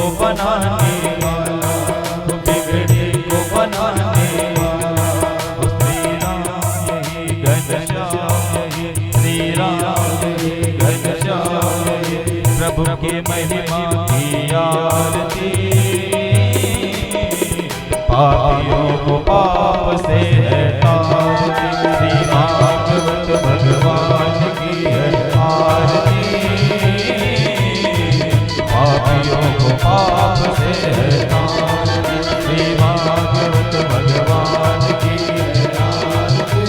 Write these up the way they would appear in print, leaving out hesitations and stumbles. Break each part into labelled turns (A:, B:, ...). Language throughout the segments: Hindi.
A: को बनाने वाला, बिगड़े को बनाने वाला, श्री राम यही घनश्याम यही, श्री राम यही घनश्याम यही, प्रभु के महिमा की आरती, पापियों को पाप से है तारती, श्री भागवत भगवान की है आरती, पापियों को पाप से है तारती, श्री भागवत भगवान की है आरती,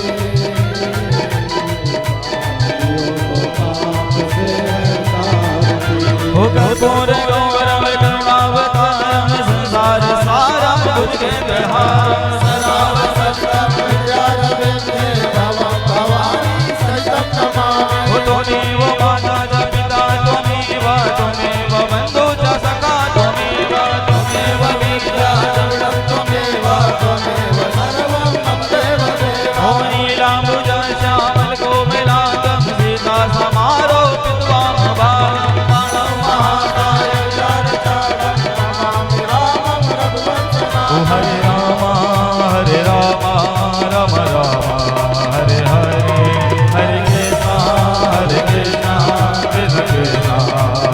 A: पापियों को पाप से है तारती। हो कर्पूर गौरव करुणावतारम संसार सारम बुद्धि विहारम सदा वसंतम विद्यारविंदे भवं भवानी सहितं नमामि। हो त्वमेव माता च पिता त्वमेव त्वमेव बन्धु च सखा त्वमेव त्वमेव विद्या द्रविणं त्वमेव त्वमेव सर्वं मम देवदेव। ॐ नीलाम्बुज श्यामल कोमलांगं सीता समारोपित वामभागं बाणं महाकाय विराजतारं नमामि रामं रघुवंशनाथं। हरे राम राम राम हरे हरे, हरे कृष्णा कृष्णा कृष्णा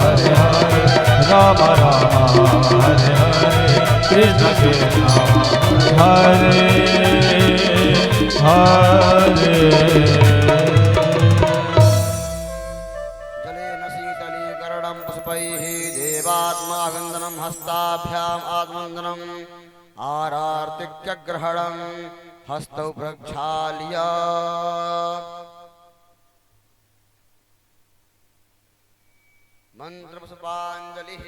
A: हरे हरे, राम राम हरे हरे, कृष्ण कृष्णा हरे हरे।
B: जलेन शीतलीकरणं पुष्पैः देवात्मावन्दनं हस्ताभ्याम् आत्मवन्दनम् आरार्तिक्यग्रहणं हस्तौ प्रक्षाल्य मन्त्रपुष्पाञ्जलिः।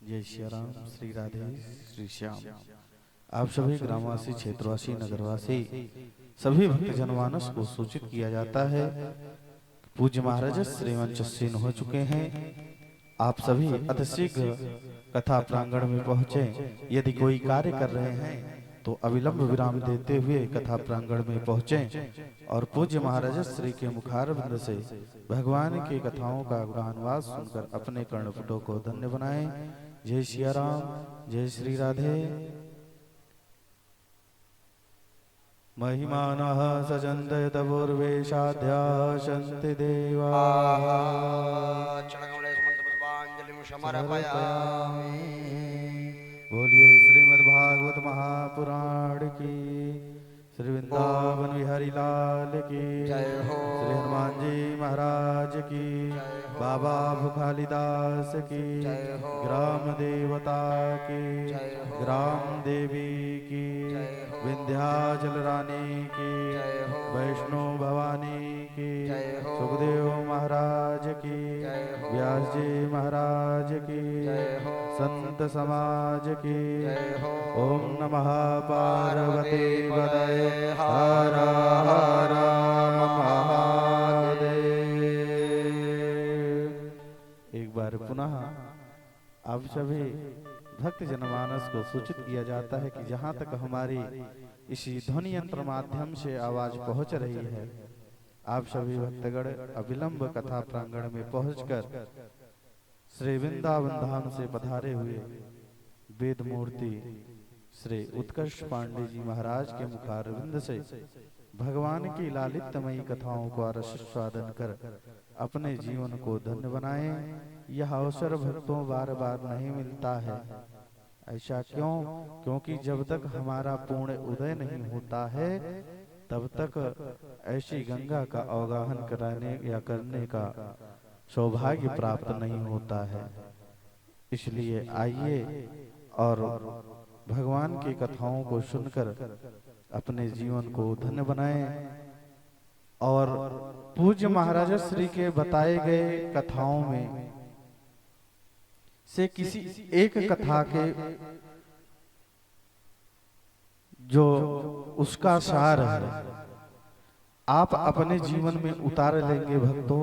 C: जय श्री राम, श्री राधे, श्री श्याम। आप सभी ग्रामवासी, क्षेत्रवासी, नगरवासी, सभी भक्त जनमानस को सूचित किया जाता है पूज्य महाराज श्रीमंचस्सीन हो चुके हैं। आप सभी अतिशीघ्र कथा प्रांगण में पहुंचे। यदि कोई कार्य कर रहे हैं तो अविलंब विराम देते हुए कथा प्रांगण में पहुंचे और पूज्य महाराज श्री के मुखारविंद से भगवान की कथाओं का गुणानुवाद सुनकर अपने कर्णपुटों को धन्य बनाएं। जय श्री राम, जय श्री राधे। महिमानः सजन्त तवोर्वेशाद्या शन्ति देवाः।
B: चरणकमलेषु मन्त्रपुष्पाञ्जलिं समर्पयामि।
C: बोलिए श्रीमद् भागवत महापुराण की, श्री वृंदावन बिहारी लाल की
B: जय हो।
C: श्री हनुमान जी महाराज की, बाबा भुखालीदास की,
B: जय हो।
C: ग्राम देवता की,
B: जय हो।
C: ग्राम देवी की,
B: जय हो।
C: विंध्याचल रानी की,
B: जय हो।
C: वैष्णो भवानी की,
B: जय हो।
C: सुखदेव महाराज की,
B: जय हो।
C: व्यास जी महाराज की,
B: जय हो।
C: संत समाज की।
B: जय हो।
C: ओम नमः पार्वती पतये हर हर महादेव। एक बार पुनः आप सभी भक्त जनमानस को सूचित किया जाता है कि जहाँ तक हमारी इसी ध्वनि यंत्र माध्यम से आवाज पहुँच रही है, आप सभी भक्तगण अविलंब कथा प्रांगण में पहुंचकर श्री वृंदावन धाम से पधारे हुए वेद मूर्ति श्री उत्कर्ष पांडे जी महाराज के मुखारविंद से भगवान की लालित्यमयी कथाओं का रसास्वादन कर अपने जीवन को धन्य बनाएं। यह अवसर भक्तों बार बार नहीं मिलता है। ऐसा क्यों? क्योंकि जब तक हमारा पूर्ण उदय नहीं होता है तब तक ऐसी गंगा का अवगाहन कराने या करने का सौभाग्य प्राप्त नहीं होता है। इसलिए आइए और भगवान की कथाओं को सुनकर अपने जीवन को धन्य बनाएं और पूज्य महाराज श्री के बताए गए कथाओं में से किसी एक कथा के जो उसका सार है आप अपने जीवन में उतार लेंगे भक्तों,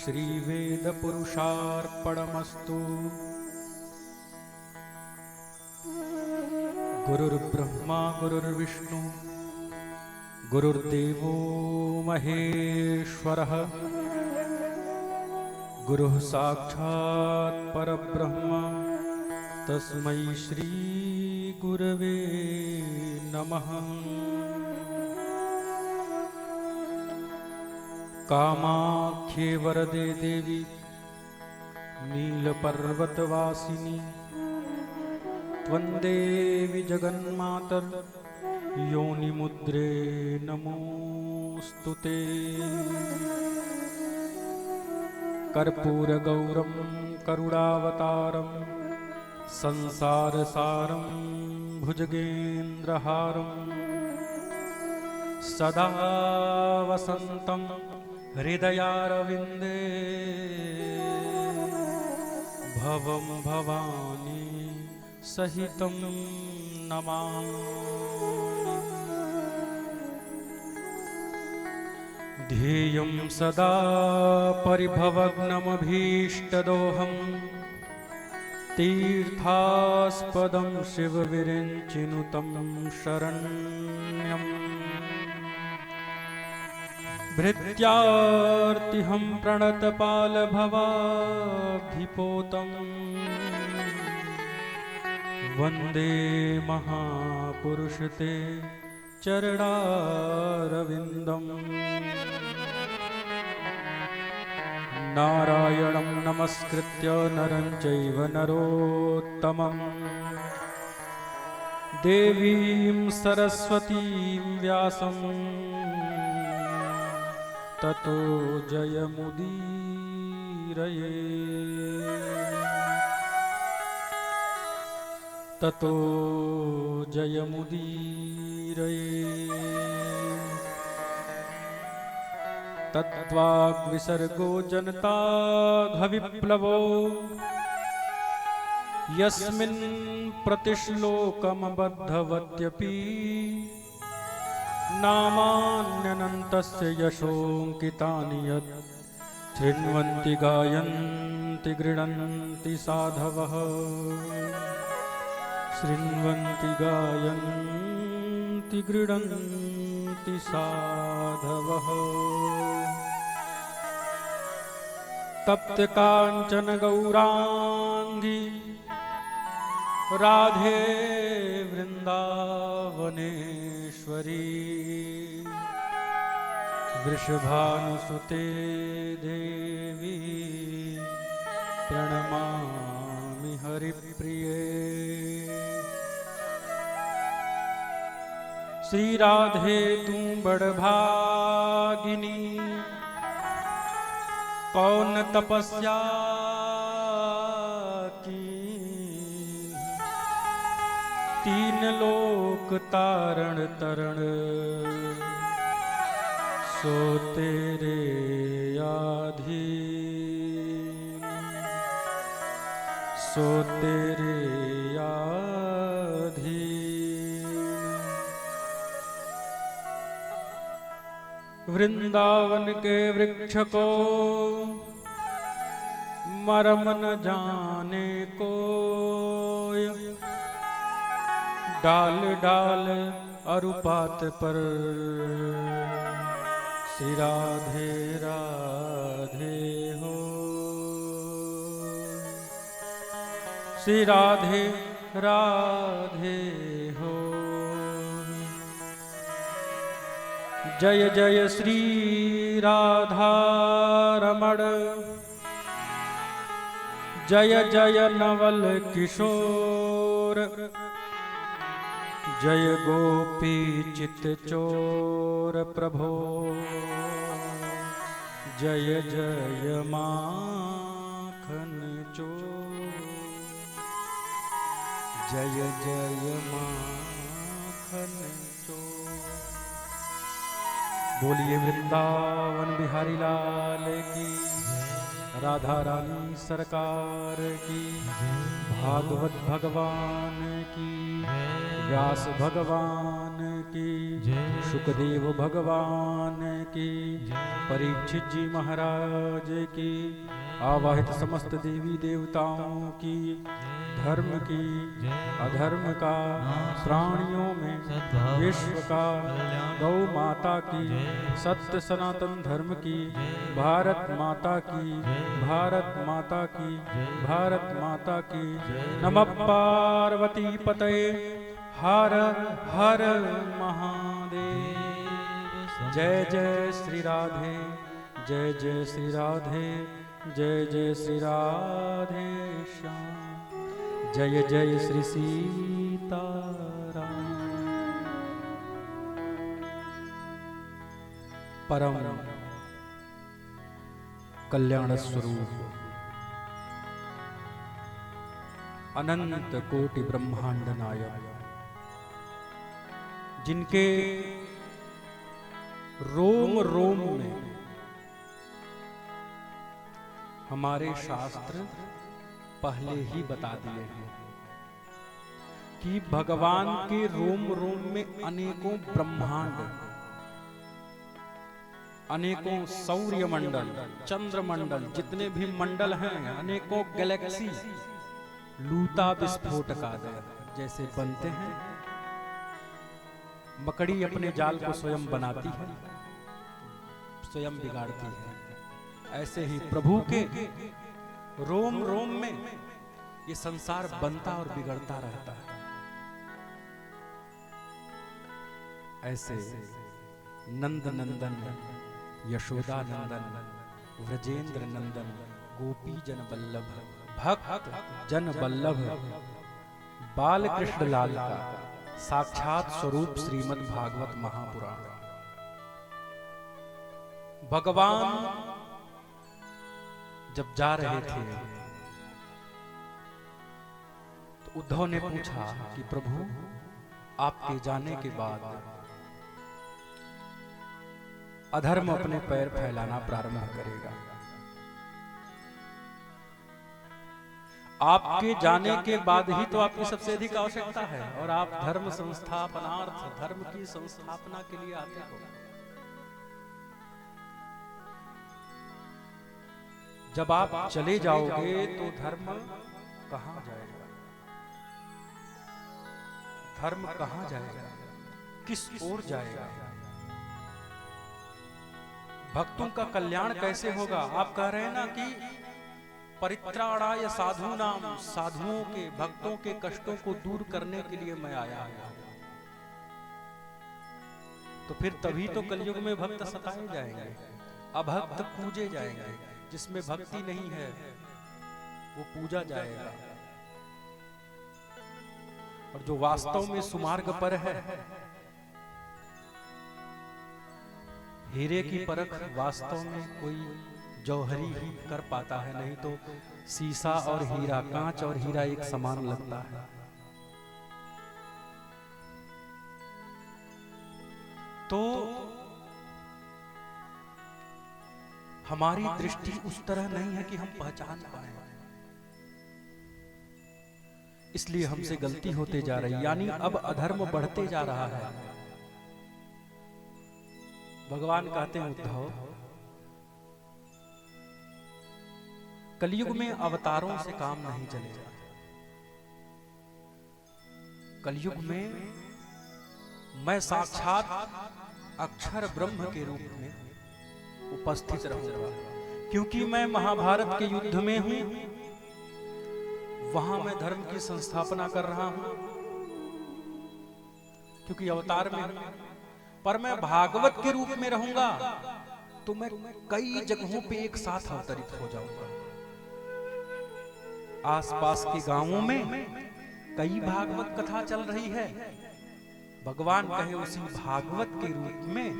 D: श्री वेद पुरुषार्पणमस्तु। गुरुर्ब्रह्मा गुरुर्विष्णु गुरुर्देवो महेश्वरः गुरुः साक्षात् परब्रह्म तस्मै श्री गुरवे नमः। कामाख्ये वरदे देवी नीलपर्वतवासिनी त्वं देवी जगन्मातर योनिमुद्रे नमोऽस्तुते। कर्पूरगौरं करुणावतारं संसारसारं भुजगेन्द्रहारं सदा वसन्तं हृदयारविन्दे भवं भवानी सहितं नमामि। ध्येयं सदा परिभवग्नमभीष्टदोहं तीर्थास्पदं शिवविरिञ्चिनुतं शरण्यम्। भृत्यार्तिहं प्रणतपालभवाब्धिपोतं वन्दे महापुरुषते चरणारविन्दम्। नारायणं नमस्कृत्य नरं चैव नरोत्तमं देवीं सरस्वतीं व्यासं ततो जयमुदीरये। ततो जयमुदीरये। तत्त्वाग्विसर्गो जनताघविप्लवो यस्मिन् प्रतिश्लोकमबद्धवत्यपि नामान्यनन्तस्य यशोऽङ्कितानि यत् शृण्वन्ति गायन्ति गृह्णन्ति साधवः। शृण्वन्ति गायन्ति गृह्णन्ति साधवः। तप्त काञ्चन गौराङ्गी राधे वृन्दावनेश्वरी वृषभानुसुते देवी प्रणमामि हरिप्रिये। श्री राधे तू बड़भागिनी कौन तपस्या की तीन लोक तारण तरण सो तेरे आधीन सो तेरे आधीन। वृंदावन के वृक्ष को मरम न जाने कोय डाल डाल अरुपात पर श्री राधे राधे हो। श्री राधे राधे हो। जय जय श्री राधा रमण जय जय नवल किशोर जय गोपी चित चोर प्रभो जय जय माखन चोर जय जय माखन चोर। बोलिए वृंदावन बिहारी लाल की राधा रानी सरकार की भागवत भगवान की व्यास भगवान की सुखदेव भगवान की, परीक्षित जी महाराज की, आवाहित समस्त देवी देवताओं की, धर्म की, अधर्म का, प्राणियों में विश्व का, गौ माता की, सत्य सनातन धर्म की, भारत माता की, भारत माता की, भारत माता की। नमः पार्वती पतये हर हर महादेव। जय जय श्री राधे, जय जय श्री राधे, जय जय श्री राधे श्याम, जय जय श्री सीताराम। परम कल्याण स्वरूप अनंत कोटि ब्रह्मांड नायक, जिनके रोम रोम में हमारे शास्त्र पहले ही बता दिए हैं कि भगवान के रोम रोम में अनेकों ब्रह्मांड, अनेकों सौर्य मंडल, चंद्र मंडल, जितने भी मंडल हैं, अनेकों गैलेक्सी लूता विस्फोटक जैसे बनते हैं। मकड़ी अपने जाल को स्वयं बनाती है, स्वयं बिगाड़ती है। ऐसे ही प्रभु के रोम रोम में ये संसार बनता और बिगड़ता रहता है। ऐसे नंद नंदन, यशोदा नंदन, व्रजेंद्र नंदन, गोपी जन वल्लभ, भक्त जन वल्लभ बाल कृष्ण लाल का साक्षात स्वरूप श्रीमद् भागवत महापुराण। भगवान जब जा रहे थे तो उद्धव ने पूछा कि प्रभु, आपके जाने के बाद अधर्म अपने पैर फैलाना प्रारंभ करेगा। आपके जाने के बाद ही तो आपकी सबसे अधिक आवश्यकता है, और आप धर्म संस्थापनार्थ, धर्म की संस्थापना के लिए आते हो। जब आप चले जाओगे तो धर्म कहां जाएगा? धर्म कहां जाएगा? किस ओर जाएगा? भक्तों का कल्याण कैसे होगा? आप कह रहे हैं ना कि परित्राणाय साधूनाम, साधुओं के, भक्तों के कष्टों को दूर करने के लिए मैं आया हूं। तो फिर तभी तो कलयुग में भक्त सताए जाएंगे, अभक्त पूजे जाएंगे। जिसमें भक्ति नहीं है वो पूजा जाएगा, और जो वास्तव में सुमार्ग पर है, हीरे की परख वास्तव में कोई जौहरी ही कर पाता है, नहीं तो सीसा और हीरा, कांच और हीरा एक समान लगता है। तो हमारी दृष्टि उस तरह नहीं है कि हम पहचान पाए, इसलिए हमसे गलती होते जा रही, यानी अब अधर्म बढ़ते जा रहा है। भगवान कहते हैं उद्धव, कलयुग में अवतारों से काम नहीं चलेगा। कलयुग में मैं साक्षात अक्षर ब्रह्म के रूप में उपस्थित रहूंगा, क्योंकि मैं महाभारत के युद्ध में हूं, वहां मैं धर्म की संस्थापना कर रहा हूं, क्योंकि अवतार में हूं। पर मैं भागवत के रूप में रहूंगा तो मैं कई जगहों पे एक साथ अवतरित हो जाऊंगा। आसपास के गांवों में कई भागवत कथा चल रही है, भगवान कहे उसी भागवत के रूप में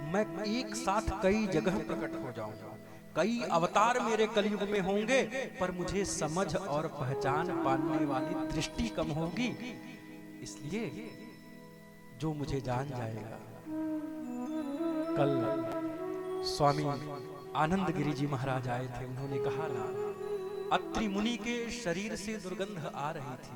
D: मैं एक साथ कई जगह प्रकट हो जाऊंगा। कई अवतार मेरे कलयुग में होंगे, पर मुझे समझ और पहचान पाने वाली दृष्टि कम होगी, इसलिए जो मुझे जान जाएगा। कल स्वामी आनंद गिरी जी महाराज आए थे, उन्होंने कहा ना, अत्रि मुनि के शरीर से दुर्गंध आ रही थी,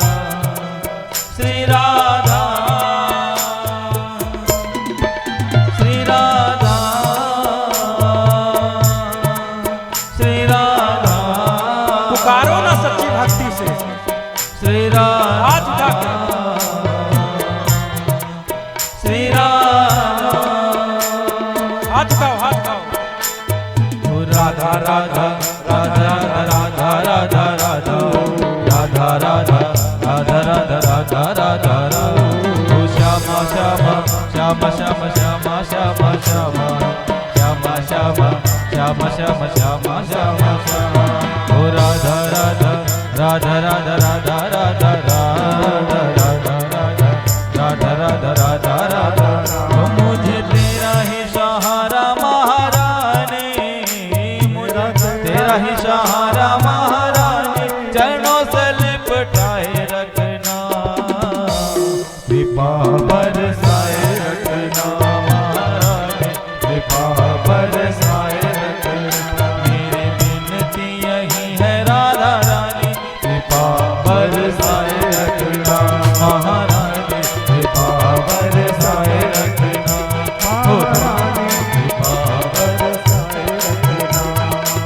A: राधा राधा राधा राधा राधा राधा राधा राधा राधा राधा राधा राधा राधा ओ श्यामा श्यामा श्यामा श्यामा श्यामा श्यामा श्यामा श्यामा श्यामा श्यामा श्यामा श्यामा श्यामा श्यामा ओ राधा राधा राधा राधा राधा राधा राधा राधा राधा राधा राधा राधा ओ मुझे तेरा ही सहारा महारानी मुझे तेरा ही सहारा महारानी चरणों से लिपटाए रखना कृपा बरसाए रखना महारानी कृपा बरसाए रखना मेरी विनती यही है राधा रानी कृपा बरसाए रखना महारानी कृपा बरसाए रखना महारानी कृपा बरसाए रखना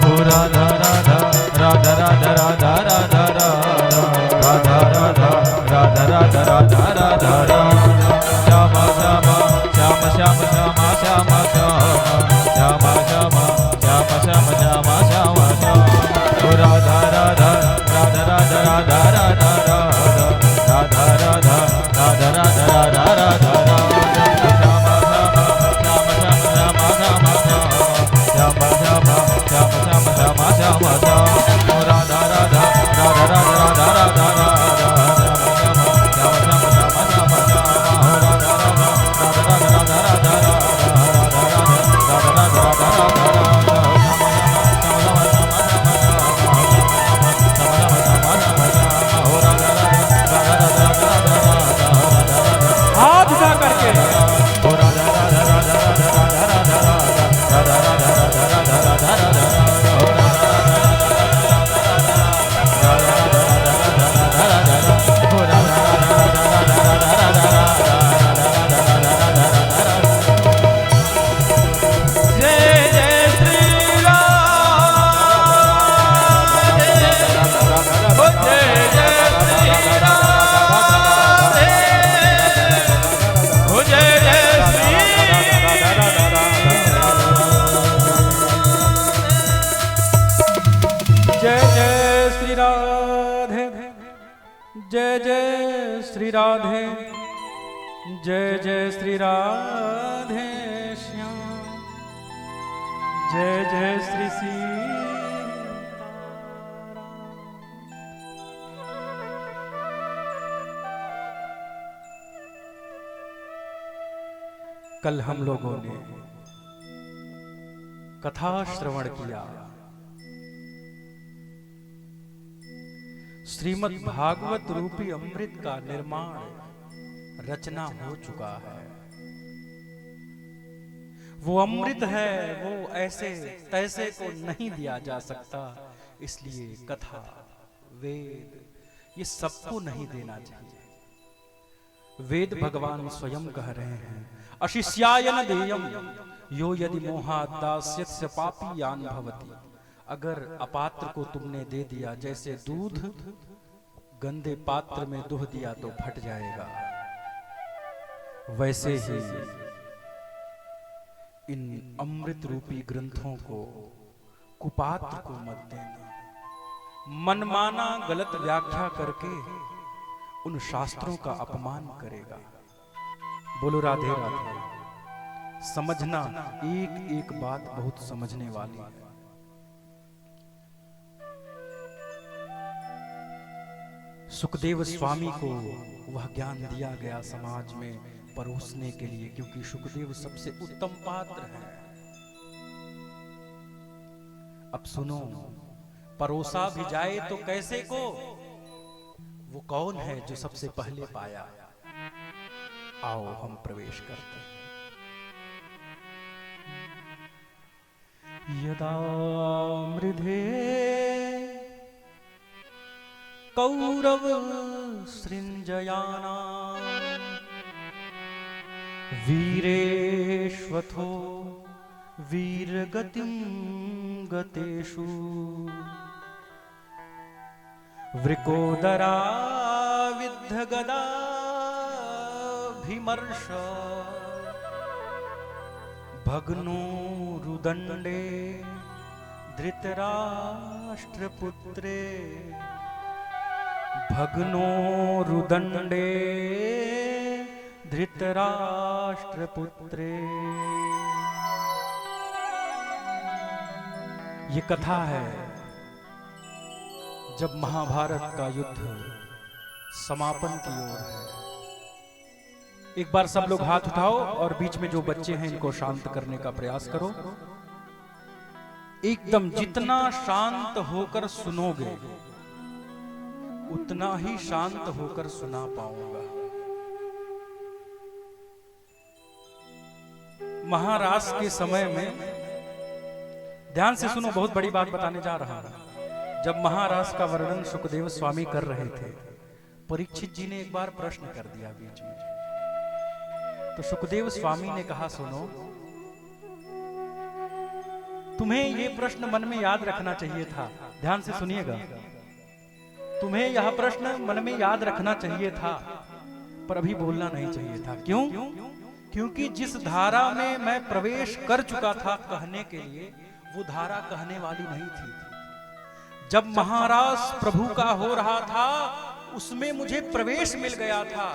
A: ओ राधा राधा राधा राधा राधा राधा राधा राधा राधा राधा राधा राधा राधा श्यामा श्यामा श्यामा श्यामा श्यामा श्यामा श्यामा श्यामा श्यामा श्यामा श्यामा श्यामा श्यामा ओ राधा राधा राधा राधा राधा राधा राधा राधा राधा राधा राधा राधा राधा श्यामा श्यामा श्यामा श्यामा श्यामा श्यामा श्यामा श्यामा श्यामा श्यामा ओ राधा राधा राधा राधा राधा राधा
D: हाथ उठा करके जय जय श्री राधे जय जय श्री राधे जय जय श्री राधे श्याम जय जय श्री सीताराम। कल हम लोगों ने कथा श्रवण किया। श्रीमद् भागवत रूपी अमृत का निर्माण रचना हो चुका है। वो अमृत है, वो ऐसे तैसे को नहीं दिया जा सकता, इसलिए कथा वेद ये सबको नहीं देना चाहिए। वेद भगवान स्वयं कह रहे हैं अशिष्याय न देयम यो यदि मोहात् दास्यस्य पापीयान भवति। अगर अपात्र को तुमने दे दिया, जैसे दूध गंदे पात्र में दुह दिया तो फट जाएगा, वैसे ही इन अमृत रूपी ग्रंथों को कुपात्र को मत देना। मनमाना गलत व्याख्या करके उन शास्त्रों का अपमान करेगा। बोलो राधे राधे। समझना, एक एक बात बहुत समझने वाली है। सुखदेव स्वामी को वह ज्ञान दिया गया समाज में परोसने के लिए, क्योंकि सुखदेव सबसे उत्तम पात्र है। अब सुनो, परोसा भी जाए तो कैसे को? वो कौन है जो सबसे पहले पाया? आओ हम प्रवेश करते हैं। यदा मृधे कौरव सृंजयाना वीरेश्वथो वीरगतिं गतेषु वृकोदरा विद्धगदा भीमर्ष भग्नो रुदंडे धृतराष्ट्रपुत्रे भग्नो रुदंडे धृतराष्ट्रपुत्रे। ये कथा है जब महाभारत का युद्ध समापन की ओर है। एक बार सब लोग हाथ उठाओ और बीच में जो बच्चे हैं इनको शांत करने का प्रयास करो। एकदम जितना शांत होकर सुनोगे उतना ही शांत होकर सुना पाऊंगा। महाराज के समय में, ध्यान से सुनो, बहुत बड़ी बात बताने जा रहा हूं। जब महाराज का वर्णन सुखदेव स्वामी कर रहे थे, परीक्षित जी ने एक बार प्रश्न कर दिया बीच में। तो सुखदेव स्वामी ने कहा, सुनो, तुम्हें ये प्रश्न मन में याद रखना चाहिए था। ध्यान से सुनिएगा, तुम्हें यह प्रश्न मन में याद रखना चाहिए था, पर अभी बोलना नहीं चाहिए था। क्यों? क्योंकि जिस धारा में मैं प्रवेश कर चुका था कहने के लिए, वो धारा कहने वाली नहीं थी। जब महाराज प्रभु का हो रहा था उसमें मुझे प्रवेश मिल गया था।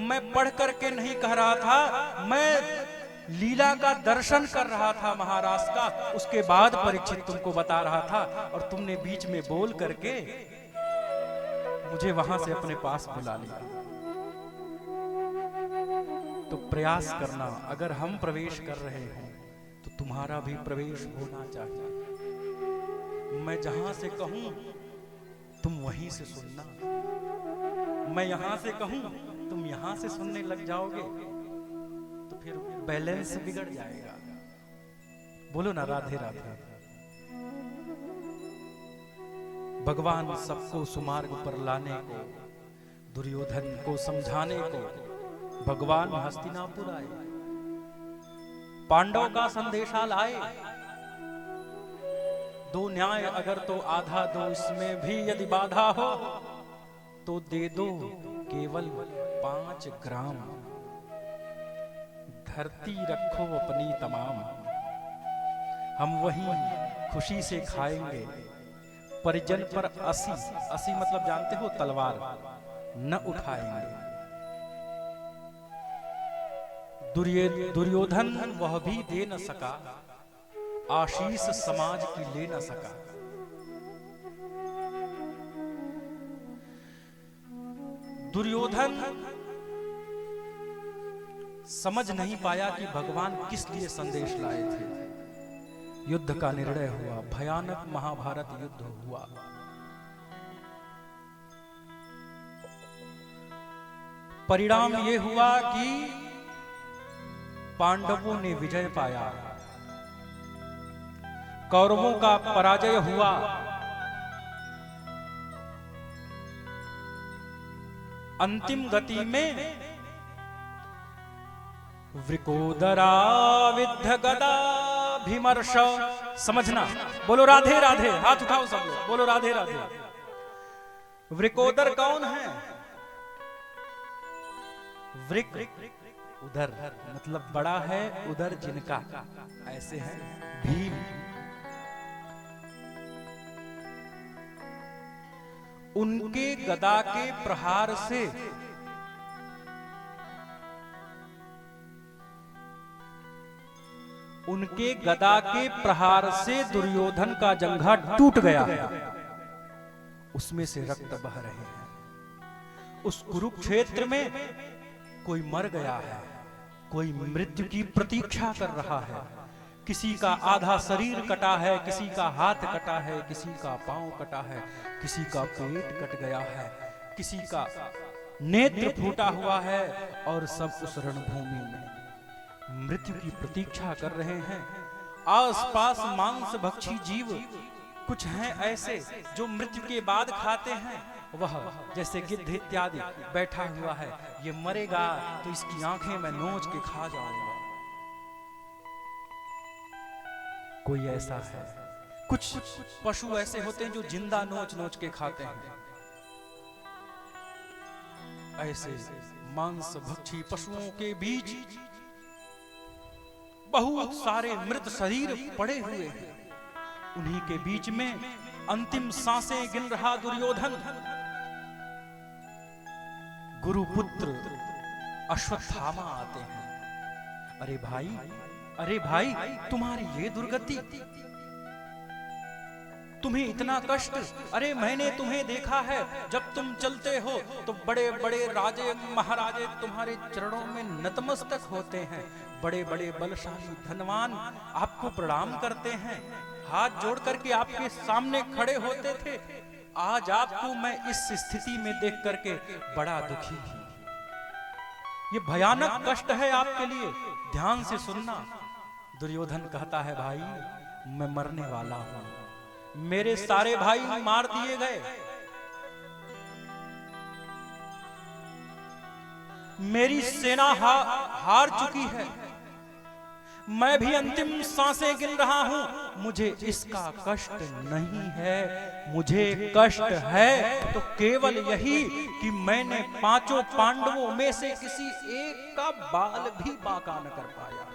D: मैं पढ़ करके नहीं कह रहा था, मैं लीला का दर्शन कर रहा था महाराज का। उसके बाद परीक्षित तुमको बता रहा था और तुमने बीच में बोल करके मुझे वहां से अपने पास बुला लिया। तो प्रयास करना, अगर हम प्रवेश कर रहे हैं तो तुम्हारा भी प्रवेश होना चाहिए। मैं जहां से कहूं तुम वहीं से सुनना, मैं यहां से कहूं तुम यहां से सुनने लग जाओगे तो फिर बैलेंस बिगड़ जाएगा। बोलो ना राधे राधे। भगवान सबको सुमार्ग पर लाने को, दुर्योधन को समझाने को भगवान हस्तिनापुर आए, पांडव का संदेशा लाए। दो न्याय अगर तो आधा दो, इसमें भी यदि बाधा हो तो दे दो केवल 5 ग्राम। धरती रखो अपनी तमाम, हम वहीं खुशी से खाएंगे। परिजन पर 80 मतलब जानते हो तलवार न उठाएंगे। दुर्योधन वह भी दे न सका, आशीष समाज की ले न सका। दुर्योधन समझ नहीं पाया कि भगवान किस लिए संदेश लाए थे। युद्ध का निर्णय हुआ, भयानक महाभारत युद्ध हुआ। परिणाम यह हुआ कि पांडवों ने विजय पाया, कौरवों का पराजय हुआ। अंतिम गति में वृकोदराविद्ध गदाभिमर्श। समझना, बोलो राधे राधे, हाथ उठाओ सब लोग, बोलो राधे राधे। वृकोदर कौन है? वृक उदर मतलब बड़ा है, उदर जिनका, ऐसे है भीम। उनके गदा के प्रहार से दुर्योधन का जंघा टूट गया है, उसमें से रक्त बह रहे हैं। उस कुरुक्षेत्र में कोई मर गया है, कोई मृत्यु की प्रतीक्षा कर रहा है। किसी का आधा शरीर कटा है, किसी का हाथ कटा है, किसी का पांव कटा है, किसी का पेट कट गया है, किसी का नेत्र फूटा हुआ है, और सब उस रणभूमि में मृत्यु की प्रतीक्षा कर रहे हैं। आसपास मांस भक्षी जीव कुछ हैं ऐसे जो मृत्यु के बाद खाते हैं। वह जैसे गिद्ध इत्यादि बैठा हुआ है, ये मरेगा तो इसकी आंखें मैं नोच के खा जाऊंगा। कोई ऐसा है, कुछ पशु ऐसे होते हैं जो जिंदा नोच नोच के खाते हैं। ऐसे मांस भक्षी पशुओं के बीच बहुत सारे मृत शरीर पड़े हुए हैं। उन्हीं के बीच में अंतिम सांसें गिन रहा दुर्योधन गुरुपुत्र अश्वत्थामा आते हैं। अरे भाई तुम्हारी ये दुर्गति, तुम्हें इतना कष्ट। अरे मैंने तुम्हें देखा है जब तुम चलते हो तो बड़े बड़े राजे महाराजे तुम्हारे चरणों में नतमस्तक होते हैं, बड़े बड़े बलशाली धनवान आपको प्रणाम करते हैं, हाथ जोड़ करके आपके सामने खड़े होते थे। आज आपको मैं इस स्थिति में देख करके बड़ा दुखी हूं। ये भयानक कष्ट है आपके लिए, ध्यान से सुनना। दुर्योधन कहता है भाई मैं मरने वाला हूं, मेरे सारे भाई मार दिए गए, मेरी सेना हार चुकी है, मैं भी अंतिम सांसें गिन रहा हूं, मुझे इसका कष्ट नहीं है। मुझे कष्ट है तो केवल यही कि मैंने पांचों पांडवों में से किसी एक का बाल भी बांका न कर पाया।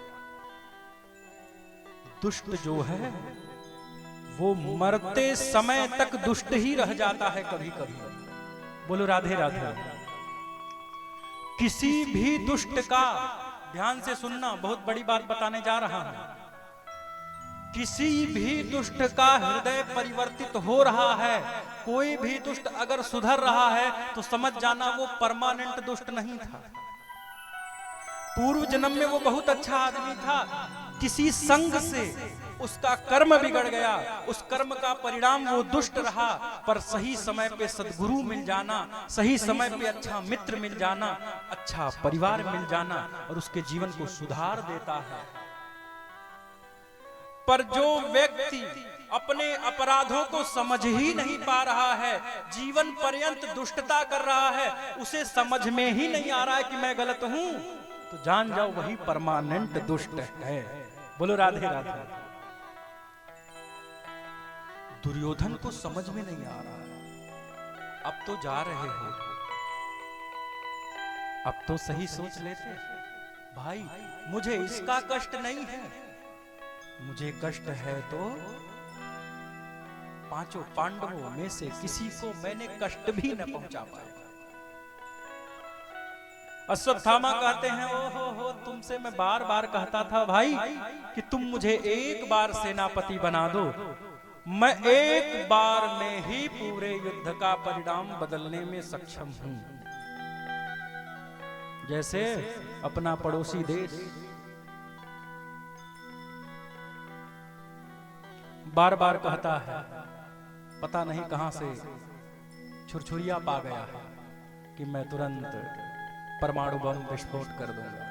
D: दुष्ट जो है वो मरते समय तक दुष्ट ही रह जाता है कभी कभी। बोलो राधे राधे। किसी भी दुष्ट का, ध्यान से सुनना, बहुत बड़ी बात बताने जा रहा हूं, किसी भी दुष्ट का हृदय परिवर्तित हो रहा है। कोई भी दुष्ट अगर सुधर रहा है तो समझ जाना वो परमानेंट दुष्ट नहीं था, पूर्व जन्म में वो बहुत अच्छा आदमी था, किसी संग से उसका कर्म बिगड़ गया, उस कर्म का परिणाम वो दुष्ट रहा, पर सही समय पे सद्गुरु मिल जाना, सही समय पे अच्छा मित्र मिल जाना, अच्छा परिवार मिल जाना और उसके जीवन को सुधार देता है। पर जो व्यक्ति अपने अपराधों को समझ ही नहीं पा रहा है, जीवन पर्यंत दुष्टता कर रहा है, उसे समझ में ही नहीं आ रहा है कि मैं गलत हूं, तो जान जाओ वही परमानेंट दुष्ट है। बोलो राधे राधे। दुर्योधन को समझ में नहीं आ रहा है। अब तो जा रहे हो, अब तो सही सोच लेते भाई, मुझे इसका कष्ट नहीं है, मुझे कष्ट है तो पांचों पांडवों में से किसी को मैंने कष्ट भी न पहुंचा पाया। अश्वत्थामा कहते हैं हो तुमसे मैं बार बार कहता था भाई कि तुम मुझे एक बार सेनापति बना दो, मैं एक बार में ही पूरे युद्ध का परिणाम बदलने में सक्षम हूं। जैसे अपना पड़ोसी देश बार बार कहता है, पता नहीं कहां से छुरछुरिया पा गया है कि मैं तुरंत परमाणु बम विस्फोट कर दूंगा।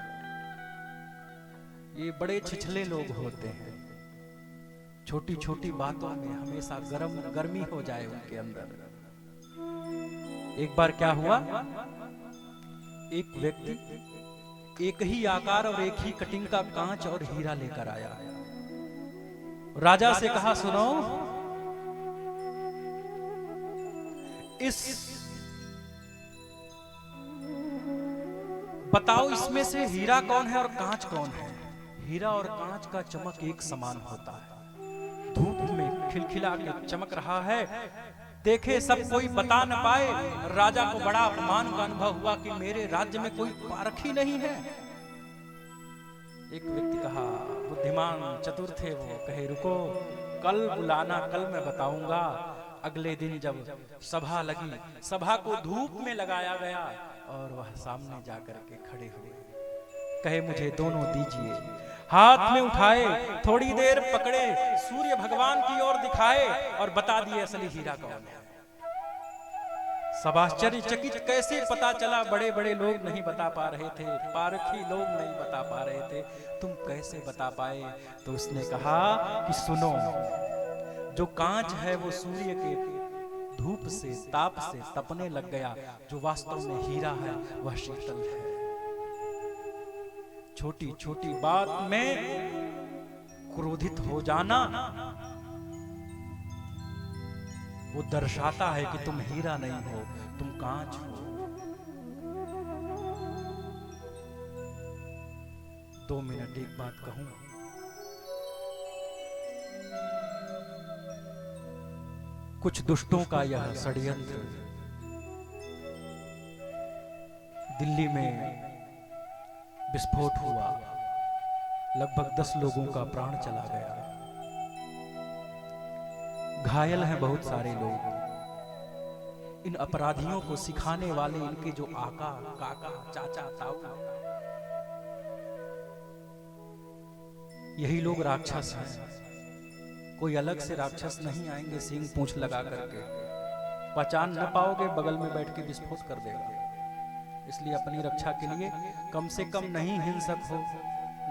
D: ये बड़े छिछले लोग होते हैं, छोटी छोटी बातों में हमेशा गर्मी हो जाए उनके अंदर। एक बार क्या हुआ, एक व्यक्ति एक ही आकार और एक ही कटिंग का कांच और हीरा लेकर आया। राजा से कहा सुनो, बताओ इसमें से हीरा कौन है और कांच कौन है। हीरा और कांच का चमक एक समान होता है, धूप में खिलखिला के चमक रहा है, देखे सब कोई बता न पाए। राजा को बड़ा अपमान का अनुभव हुआ कि मेरे राज्य में कोई पारख ही नहीं है। एक व्यक्ति कहा, बुद्धिमान चतुर थे वो, कहे रुको कल बुलाना, कल मैं बताऊंगा। अगले दिन जब सभा लगी, सभा को धूप में लगाया गया और वह सामने जाकर के खड़े हुए, कहे मुझे दोनों दीजिए। हाथ में उठाए, थोड़ी देर पकड़े, सूर्य भगवान की ओर दिखाए और बता दिए असली हीरा कौन है। सब आश्चर्यचकित, कैसे पता चला? बड़े बड़े लोग नहीं बता पा रहे थे, पारखी लोग नहीं बता पा रहे थे, तुम कैसे बता पाए? तो उसने कहा कि सुनो, जो कांच है वो सूर्य के धूप से, ताप से तपने लग गया, जो वास्तव में हीरा है वह शीतल है। छोटी छोटी बात में क्रोधित हो जाना वो दर्शाता है कि तुम हीरा नहीं हो, तुम कांच हो। 2 मिनट एक बात कहूं, कुछ दुष्टों का यह षड्यंत्र दिल्ली में विस्फोट हुआ, लगभग 10 लोगों का प्राण चला गया, घायल हैं बहुत सारे लोग। इन अपराधियों को सिखाने वाले इनके जो आका, काका, चाचा, ताऊ, यही लोग राक्षस हैं। कोई अलग से राक्षस नहीं आएंगे सींग पूंछ लगा करके, पहचान न पाओगे, बगल में बैठ के विस्फोट कर देगा। इसलिए अपनी रक्षा के लिए कम से कम नहीं हिंसक हो,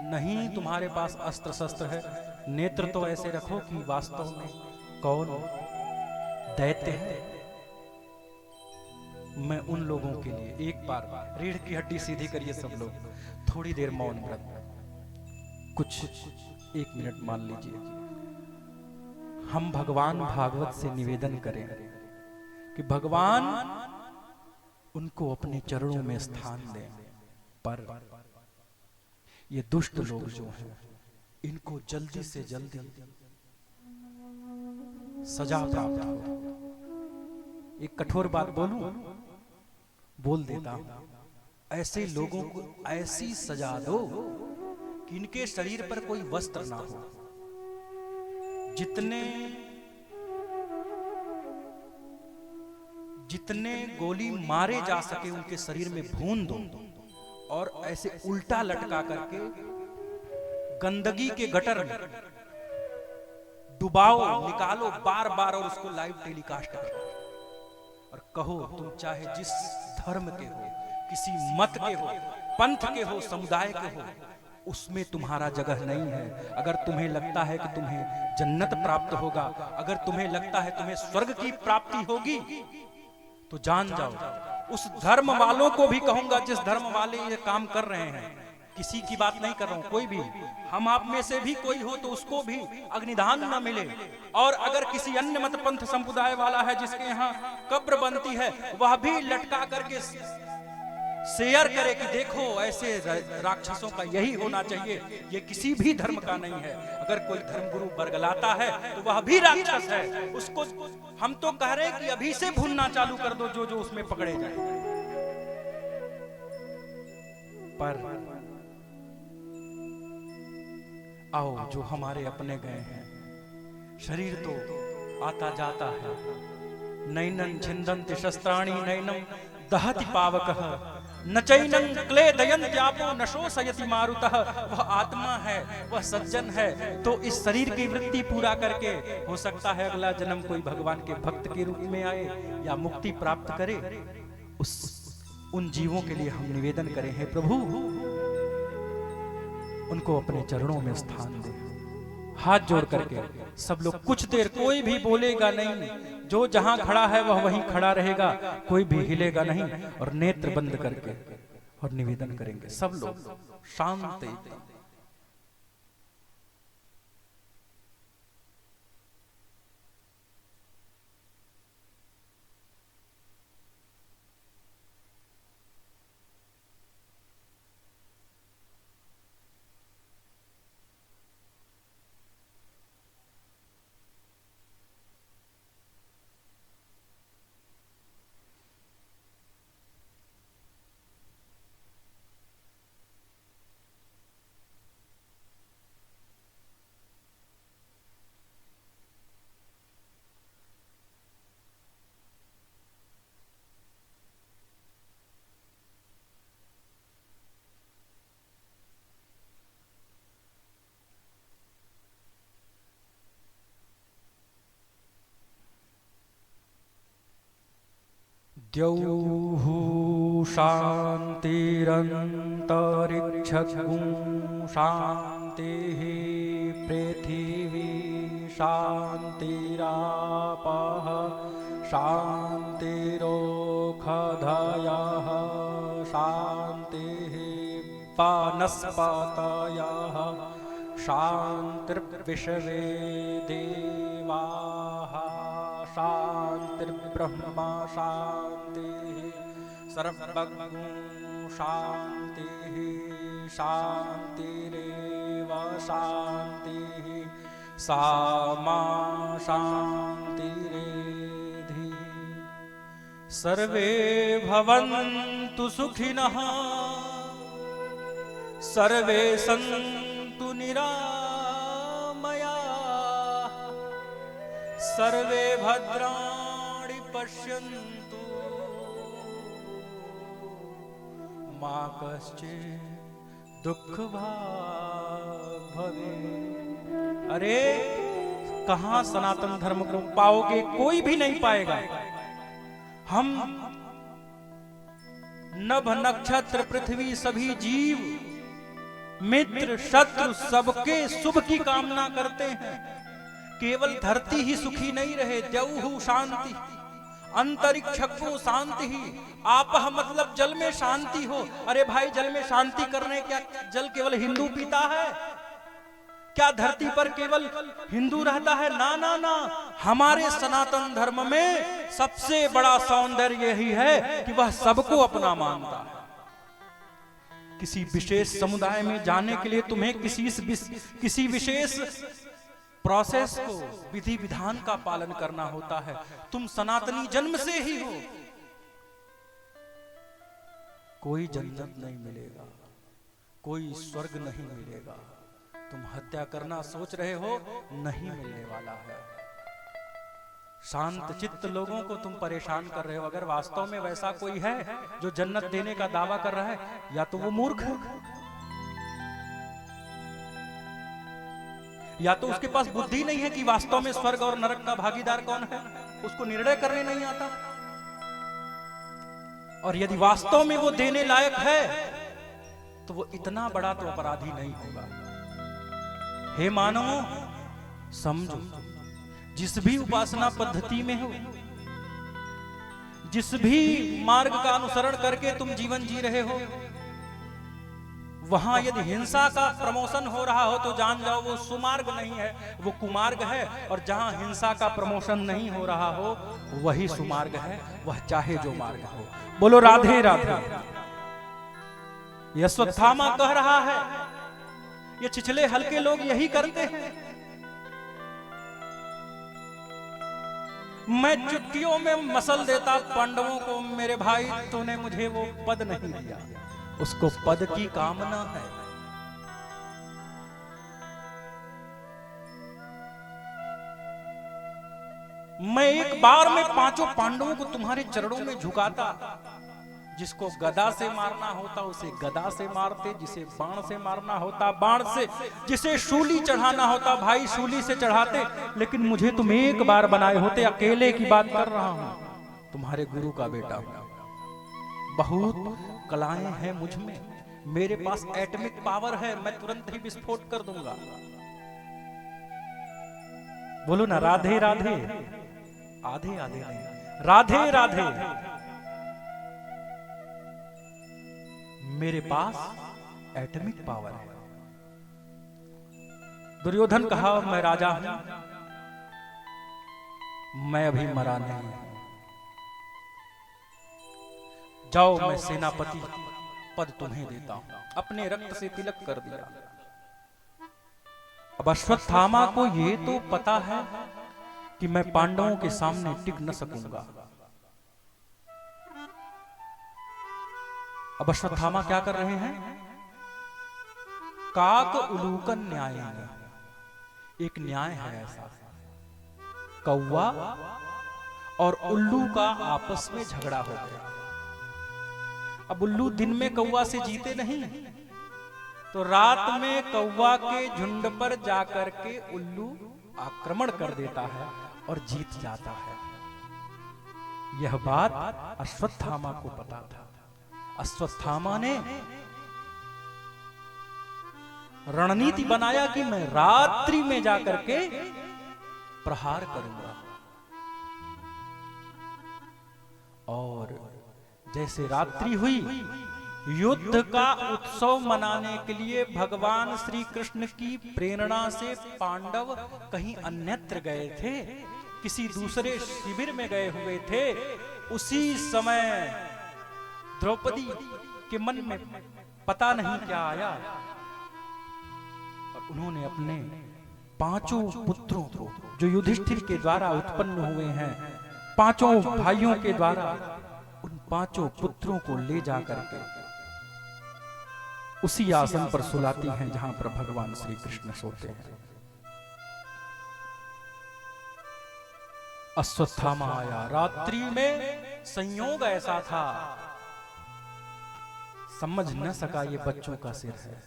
D: नहीं तुम्हारे पास अस्त्र शस्त्र है, नेत्र तो ऐसे रखो कि वास्तव में कौन दैत्य है। मैं उन लोगों के लिए एक बार रीढ़ की हड्डी सीधी करिए सब लोग, थोड़ी देर मौन व्रत, कुछ 1 मिनट मान लीजिए। हम भगवान भागवत से निवेदन करें कि भगवान उनको अपने चरणों में स्थान दें, पर ये दुष्ट लोग जो हैं इनको जल्दी से जल्दी सजा प्राप्त हो। एक कठोर बात बोलूं, बोल देता हूं, ऐसे लोगों को ऐसी सजा दो कि इनके शरीर पर कोई वस्त्र ना हो। जितने गोली मारे जा सके उनके शरीर में भून दो, और ऐसे उल्टा लटका करके गंदगी के गटर में डुबाओ, निकालो बार बार, और उसको लाइव टेलीकास्ट करो और कहो तुम चाहे जिस धर्म के हो, किसी मत के हो, पंथ के हो, समुदाय के हो, उसमें तुम्हारा जगह नहीं है। अगर तुम्हें लगता है कि तुम्हें जन्नत प्राप्त होगा, अगर तुम्हें लगता है तुम्हें स्वर्ग की प्राप्ति होगी, तो जान जाओ उस धर्म वालों को भी कहूंगा जिस धर्म वाले ये काम कर रहे हैं, किसी की बात नहीं कर रहा हूं, कोई भी, हम आप में से भी कोई हो तो उसको भी अग्निदान न मिले। और अगर किसी अन्य मत पंथ संप्रदाय वाला है जिसके यहाँ कब्र बनती है, वह भी लटका करके शेयर करे कि देखो ऐसे राक्षसों का यही होना चाहिए, ये किसी भी धर्म का नहीं है। अगर कोई धर्मगुरु बरगलाता है तो वह भी राक्षस है। उसको हम तो कह रहे हैं कि अभी से भूनना चालू कर दो जो जो उसमें पकड़े जाए। पर आओ जो हमारे अपने गए हैं, शरीर तो आता जाता है, नैनं छिन्दन्ति शस्त्राणि नैनं दहति पावकः, न चैनं क्लेदयन्त्यापो न शोषयति मारुतः। वह आत्मा है, वह सज्जन है, तो इस शरीर की वृत्ति पूरा करके हो सकता है अगला जन्म कोई भगवान के भक्त के रूप में आए या मुक्ति प्राप्त करे। उन जीवों के लिए हम निवेदन करें, हे प्रभु उनको अपने चरणों में स्थान दे। हाथ जोड़ करके सब लोग कुछ देर, कोई भी बोलेगा नहीं, जो जहां खड़ा है वह वहीं खड़ा रहेगा, कोई भी हिलेगा नहीं, और नेत्र बंद करके और निवेदन करेंगे सब लोग शांत एकदम। द्यौः शान्तिरन्तरिक्षगुं शान्तिः, पृथिवी शान्तिरापः शान्तिरोषधयः शान्तिः, वनस्पतयः शान्तिर्विश्वे देवाः शान्तिर्ब्रह्म शान्तिः, सर्वज्ञ शान्तिः शान्तिरेव शान्तिः, सा मा शान्तिरेव सर्वे भवन्तु सुखिनः सर्वे सन्तु निरामयाः सर्वे भद्राणि पश्यन्तु मा कश्चित् दुःखभाग् भवेत्। अरे कहां सनातन धर्म को पाओगे? कोई भी नहीं पाएगा। हम नभ नक्षत्र पृथ्वी सभी जीव मित्र शत्रु सबके शुभ की कामना करते हैं। केवल धरती ही सुखी नहीं रहे, द्यौः शांति, अंतरिक्ष को शांति ही, आपः मतलब जल में शांति हो। अरे भाई जल में शांति करने क्या जल केवल हिंदू पीता है? क्या धरती पर केवल हिंदू रहता है? ना ना ना, हमारे सनातन धर्म में सबसे बड़ा सौंदर्य यही है कि वह सबको अपना मानता है। किसी विशेष समुदाय में जाने के लिए तुम्हें किसी विशेष प्रोसेस को, विधि विधान का पालन करना होता है। तुम सनातनी जन्म से ही हो। कोई जन्नत नहीं मिलेगा, कोई स्वर्ग नहीं मिलेगा। तुम हत्या करना सोच रहे हो, नहीं मिलने वाला है। शांत चित्त लोगों को तुम परेशान कर रहे हो। अगर वास्तव में वैसा कोई है जो जन्नत देने का दावा कर रहा है, या तो वो मूर्ख है, या तो उसके पास बुद्धि नहीं है कि वास्तव में स्वर्ग और नरक का भागीदार कौन है, उसको निर्णय करने नहीं आता। और यदि वास्तव में वो देने लायक है तो वो इतना बड़ा तो अपराधी नहीं होगा। हे मानवों, समझो, जिस भी उपासना पद्धति में हो, जिस भी मार्ग का अनुसरण करके तुम जीवन जी रहे हो, वहां यदि हिंसा का प्रमोशन हो रहा हो तो जान जाओ वो सुमार्ग नहीं है, वो कुमार्ग है। और जहां हिंसा का प्रमोशन नहीं हो रहा हो वही सुमार्ग है, वह चाहे जो मार्ग हो। बोलो राधे राधे। यह अश्वत्थामा कह रहा है, ये छिछले हल्के लोग यही करते हैं। मैं चुटकियों में मसल देता पांडवों को, मेरे भाई तूने मुझे वो पद नहीं दिया। उसको पद की कामना है। मैं एक बार में पांचों पांडवों को तुम्हारे चरणों में झुकाता। जिसको गदा से मारना होता उसे गदा से मारते, जिसे बाण से मारना होता बाण से, जिसे शूली चढ़ाना होता भाई शूली से चढ़ाते। लेकिन मुझे तुम एक बार बनाए होते। अकेले की बात कर रहा हूं, तुम्हारे गुरु का बेटा हूं। बहुत कलाएं हैं मुझ में, मेरे पास एटॉमिक पावर है, मैं तुरंत ही विस्फोट कर दूंगा। बोलो ना राधे राधे। आधे आधे नहीं, राधे राधे। मेरे पास एटॉमिक पावर है। दुर्योधन कहा मैं राजा हूं, मैं अभी मरा नहीं। जाओ मैं सेनापति पद तुम्हें देता हूं। अपने रक्त से तिलक कर दिया। अब अश्वत्थामा को ये तो पता है कि मैं पांडवों के सामने टिक न सकूंगा। अब अश्वत्थामा क्या कर रहे हैं? काक उलूकन न्याय। एक न्याय है ऐसा, कौवा और उल्लू का आपस में झगड़ा हो गया। अब उल्लू दिन में कौवा से जीते नहीं, तो रात में कौवा के झुंड पर जाकर के उल्लू आक्रमण कर देता है और जीत जाता है। यह बात अश्वत्थामा को पता था। अश्वत्थामा ने रणनीति बनाया कि मैं रात्रि में जाकर के प्रहार करूंगा। और जैसे रात्रि हुई, युद्ध का उत्सव मनाने के लिए भगवान श्री कृष्ण की प्रेरणा से पांडव कहीं अन्यत्र गए थे, किसी दूसरे शिविर में गए हुए थे। उसी समय द्रौपदी के मन में पता नहीं क्या आया और उन्होंने अपने पांचों पुत्रों को, जो युधिष्ठिर के द्वारा उत्पन्न हुए हैं, पांचों भाइयों के द्वारा उन पांचों पुत्रों को ले जाकर के उसी आसन पर सुलाती हैं जहां पर भगवान श्री कृष्ण सोते हैं। अश्वत्थामा आया, रात्रि में संयोग ऐसा था, समझ न सका ये बच्चों का सिर है,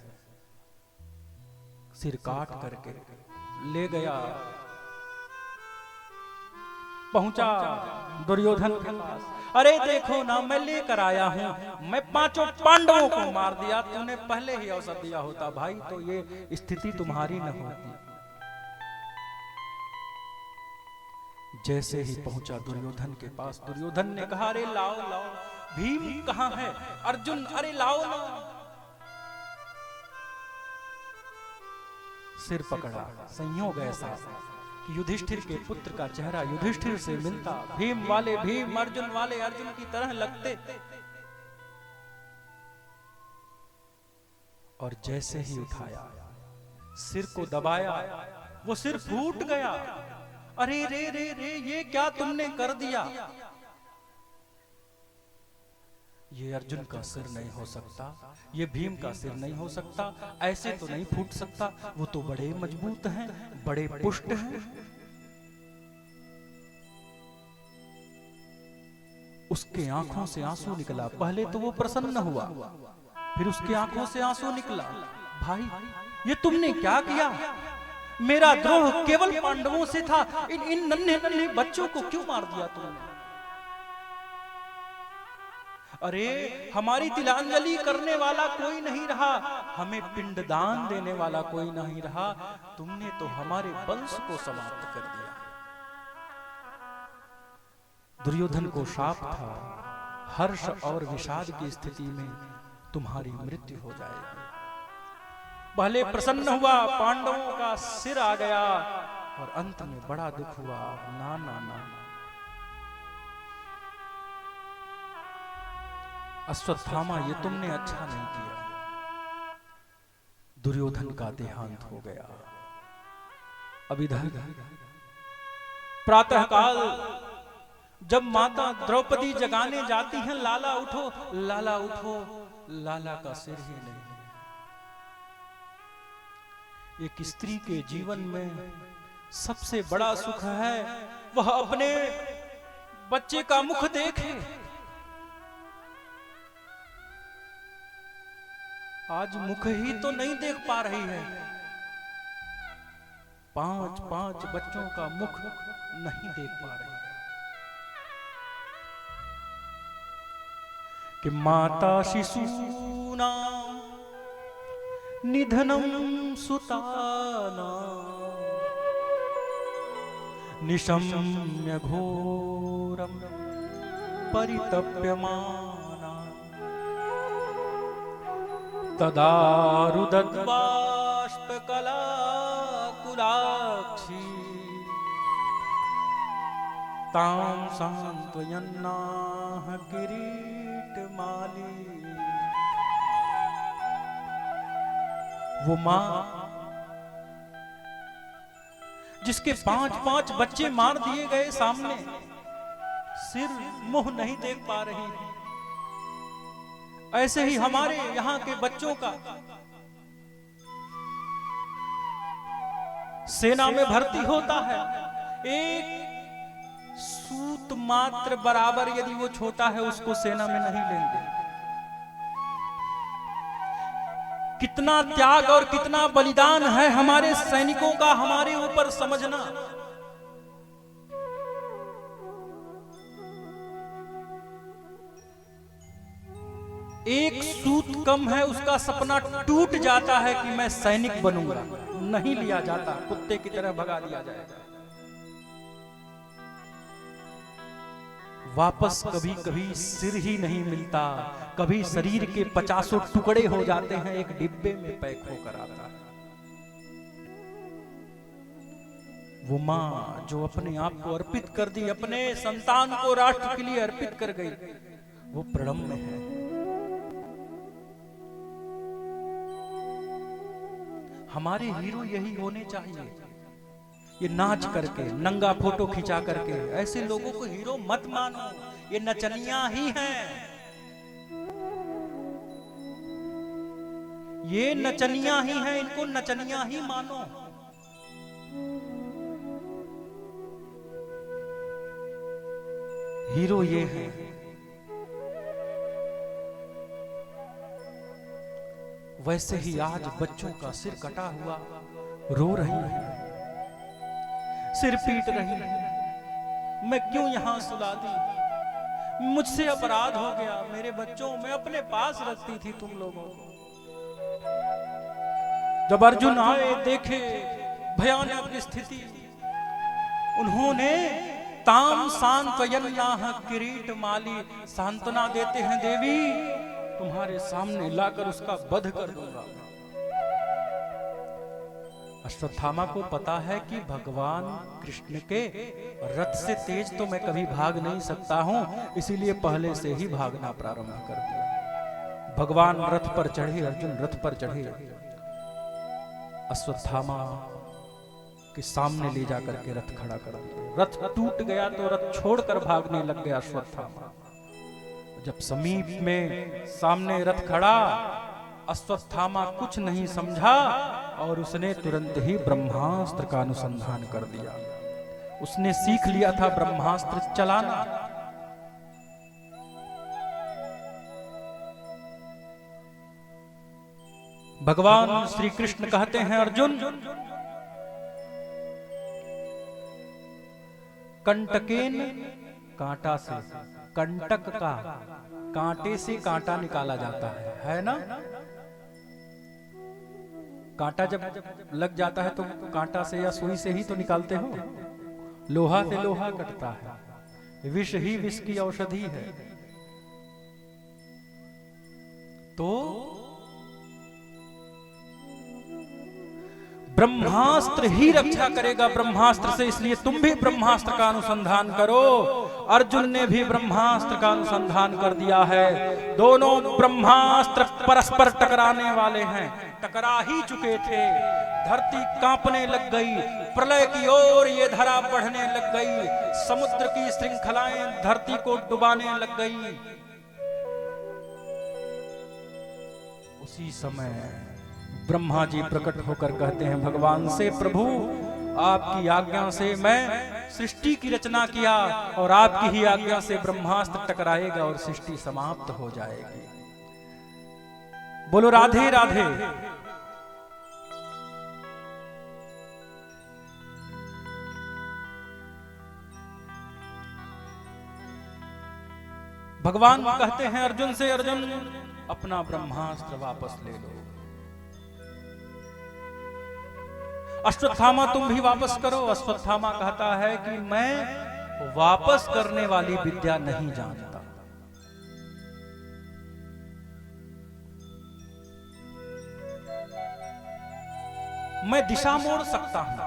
D: सिर काट करके ले गया, पहुंचा दुर्योधन के पास। अरे देखो ना, मैं लेकर आया हूं, मैं पांचों पांडवों को मार दिया, तूने पहले ही अवसर दिया होता भाई तो ये स्थिति तुम्हारी न होती। जैसे ही पहुंचा दुर्योधन के पास, दुर्योधन ने कहा अरे लाओ लाओ, भीम कहां है? अर्जुन, अरे लाओ ना। सिर पकड़ा, संयोग ऐसा कि युधिष्ठिर के पुत्र का चेहरा युधिष्ठिर से मिलता, भीम वाले भीम, अर्जुन वाले अर्जुन की तरह लगते। और जैसे ही उठाया, सिर को दबाया, वो सिर फूट गया। अरे रे रे रे, ये क्या तुमने कर दिया? ये अर्जुन का सिर नहीं हो सकता, ये भीम का सिर नहीं हो सकता, ऐसे तो नहीं फूट सकता, वो तो बड़े मजबूत हैं, बड़े पुष्ट हैं। उसके आंखों से आंसू निकला। पहले तो वो प्रसन्न हुआ, फिर उसके आंखों से आंसू निकला। भाई, ये तुमने क्या किया? मेरा द्रोह केवल पांडवों से था, इन नन्हे नन्हे बच्चों को क्यों मार दिया तुमने? अरे हमारी तिलांजलि करने वाला कोई नहीं रहा, हमें पिंडदान देने वाला कोई नहीं रहा, तुमने तो हमारे वंश को समाप्त कर दिया। दुर्योधन को शाप था, हर्ष और विषाद की स्थिति में तुम्हारी मृत्यु हो जाएगी। पहले प्रसन्न हुआ, पांडवों का सिर आ गया, और अंत में बड़ा दुख हुआ। ना ना ना, अश्वत्थामा, ये तुमने अच्छा नहीं किया। दुर्योधन का देहांत हो गया। अब इधर प्रातःकाल जब माता द्रौपदी जगाने जाती हैं, लाला उठो, लाला उठो, लाला का सिर ही नहीं। एक स्त्री के जीवन में सबसे बड़ा सुख है वह अपने बच्चे का मुख देखे। आज मुख ही तो नहीं देख पा रही है, 5-5 बच्चों का मुख नहीं देख पा रही है। कि माता शिशूना निधनम सुताना निशम्य घोरम परितप्यमाना तदा रुदद्बाष्पकलाकुलाक्षी तां सांत्वयन्नाह किरीटमाली। वो मां जिसके 5-5 बच्चे मार दिए गए सामने, सिर मुंह नहीं देख पा रही, ऐसे ही हमारे यहाँ के बच्चों का सेना में भर्ती होता है, एक सूत मात्र बराबर यदि वो छोटा है उसको सेना में नहीं लेंगे। कितना त्याग और कितना बलिदान है हमारे सैनिकों का हमारे ऊपर समझना। एक सूत कम है, उसका सपना टूट जाता है कि मैं सैनिक बनूंगा, नहीं लिया जाता, कुत्ते की तरह भगा दिया जाएगा। वापस कभी कभी सिर ही नहीं मिलता, कभी शरीर के 50 टुकड़े हो जाते हैं, एक डिब्बे में पैक होकर आता है। वो मां जो अपने आप को अर्पित कर दी, अपने संतान को राष्ट्र के लिए अर्पित कर गई, वो प्रणम्य है। हमारे हीरो यही होने चाहिए ये नाच करके, नंगा फोटो खिंचा करके ऐसे लोगों को हीरो मत मानो, ये नचनिया ही हैं। ये नचनिया ही हैं, इनको नचनिया ही मानो। हीरो ये है। वैसे ही आज बच्चों का सिर कटा हुआ रो रही है, सिर पीट रही है, मैं क्यों यहां सुला दी, मुझसे अपराध हो गया, मेरे बच्चों मैं अपने पास रखती थी तुम लोगों को। जब अर्जुन आए, देखे भयानक स्थिति, उन्होंने ताम सांत्वयन्नाह किरीट माली, सांत्वना देते हैं देवी तुम्हारे सामने लाकर उसका वध कर दूंगा। अश्वत्थामा को पता है कि भगवान कृष्ण के रथ से तेज तो मैं कभी भाग नहीं सकता हूं, इसीलिए पहले से ही भागना प्रारंभ कर दिया। भगवान रथ पर चढ़े, अर्जुन रथ पर चढ़े, अश्वत्थामा के सामने ले जाकर के रथ खड़ा कर दिया। रथ टूट गया तो रथ छोड़कर भागने लग गया अश्वत्थामा। जब समीप में सामने रथ खड़ा, अश्वत्थामा कुछ नहीं समझा और उसने तुरंत ही ब्रह्मास्त्र का अनुसंधान कर दिया। उसने सीख लिया था ब्रह्मास्त्र चलाना। भगवान श्री कृष्ण कहते हैं, अर्जुन कंटकेन, कांटा से, कंटक का कांटे से कांटा निकाला जाता है ना। कांटा जब लग जाता है तो कांटा से या सुई से ही तो निकालते हो। लोहा से लोहा कटता है, विष ही विष की औषधि है। तो ब्रह्मास्त्र ही रक्षा करेगा ब्रह्मास्त्र से, इसलिए तुम भी ब्रह्मास्त्र का अनुसंधान करो। अर्जुन ने भी ब्रह्मास्त्र का अनुसंधान कर दिया है। दोनों ब्रह्मास्त्र परस्पर टकराने वाले हैं, टकरा ही चुके थे। धरती कांपने लग गई, प्रलय की ओर ये धरा बढ़ने लग गई, समुद्र की श्रृंखलाएं धरती को डुबाने लग गई। उसी समय ब्रह्मा जी प्रकट होकर कहते हैं भगवान से, प्रभु आपकी आज्ञा से मैं सृष्टि की रचना किया और आपकी ही आज्ञा से ब्रह्मास्त्र टकराएगा और सृष्टि समाप्त हो जाएगी। बोलो राधे राधे। भगवान कहते हैं अर्जुन से, अर्जुन अपना ब्रह्मास्त्र वापस ले लो। अश्वत्थामा तुम भी वापस करो। अश्वत्थामा कहता है कि मैं वापस करने वाली विद्या नहीं जानता। मैं दिशा मोड़ सकता हूं,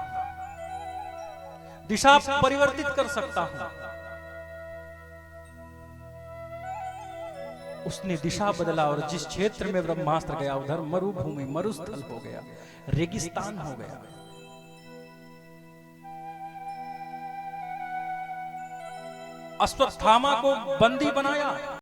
D: दिशा परिवर्तित कर सकता हूं। उसने दिशा बदला और जिस क्षेत्र में ब्रह्मास्त्र गया उधर मरुभूमि, मरुस्थल हो गया, रेगिस्तान हो गया। अश्वत्थामा को बंदी बनाया।